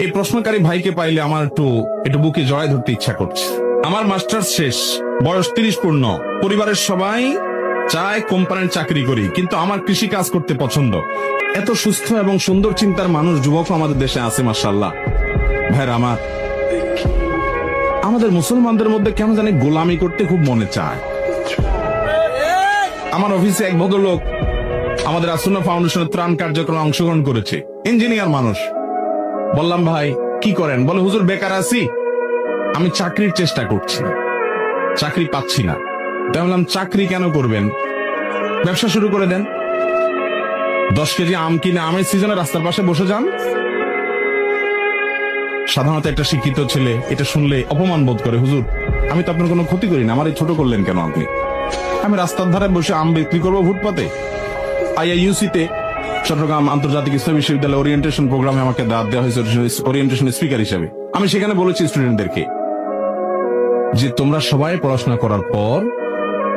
এই প্রশ্নকারী ভাইকে পাইলে আমার একটু বুকে জড়ায় ধরতে ইচ্ছা করছে। আমার মাস্টার্স শেষ, বয়স 30 পূর্ণ, পরিবারের সবাই চায় কোম্পানির চাকরি করি, কিন্তু আমার কৃষি কাজ করতে পছন্দ। এত সুস্থ এবং সুন্দর চিন্তার মানুষ, যুবক আমাদের দেশে আছে মাশাআল্লাহ। ভাইরা আমার, আমাদের মুসলমানদের মধ্যে কেন জানি গোলামি করতে খুব মনে চায়। আমার অফিসে এক ভদ্রলোক আমাদের আসুন্নাহ ফাউন্ডেশনের ত্রাণ কার্যক্রমে অংশগ্রহণ করেছে, ইঞ্জিনিয়ার মানুষ। বললাম ভাই কি করেন? বলে হুজুর বেকার আছি, আমি চাকরির চেষ্টা করছি, চাকরি পাচ্ছি না। তাই বললাম চাকরি কেন করবেন, ব্যবসা শুরু করে দেন। 10 কেজি আম কিনে আমের সিজনে রাস্তার পাশে বসে যান। সাধারণত একটা শিক্ষিত ছেলে এটা শুনলে অপমান বোধ করে, হুজুর আমি তো আপনার কোনো ক্ষতি করি না, আমার এই ছোট করলেন কেন আপনি? আমি রাস্তার ধারে বসে আম বিক্রি করবো ফুটপাতে? আইআইইউসিতে চট্টগ্রাম আন্তর্জাতিক ইসলামী বিশ্ববিদ্যালয় ওরিয়েন্টেশন প্রোগ্রামে আমাকে দাওয়াত দেওয়া হয়েছে ওরিয়েন্টেশন স্পিকার হিসেবে। আমি সেখানে বলেছি স্টুডেন্টদেরকে যে তোমরা সবাই পড়াশোনা করার পর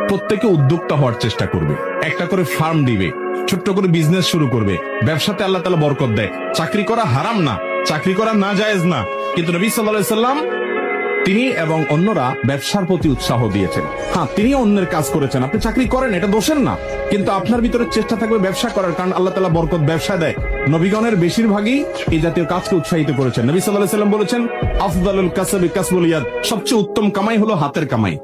প্রত্যেকে উদ্যোক্তা হওয়ার চেষ্টা করবে, একটা করে ফার্ম দিবে, ছোট্ট করে বিজনেস শুরু করবে। ব্যবসাতে আল্লাহ তাআলা বরকত দেয়। চাকরি করা হারাম না, চাকরি করা না জায়েজ না, কিন্তু নবী সাল্লাল্লাহু আলাইহি সাল্লাম তিনি এবং অন্যরা ব্যবসার প্রতি উৎসাহ দিয়েছেন। হ্যাঁ, তিনি অন্যের কাজ করেছেন, আপনি চাকরি করেন, এটা দোষের না, কিন্তু আপনার ভিতরে চেষ্টা থাকবে ব্যবসা করার, কারণ আল্লাহ তাআলা বরকত ব্যবসা দেয়। নবীগণের বেশিরভাগই এই জাতীয় কাজকে উৎসাহিত করেছেন। নবী সাল্লাল্লাহু আলাইহি সাল্লাম বলেছেন, আফদালুল কাসবি কাসবুল ইয়াদ, সবচেয়ে উত্তম কামাই হলো হাতের কামাই।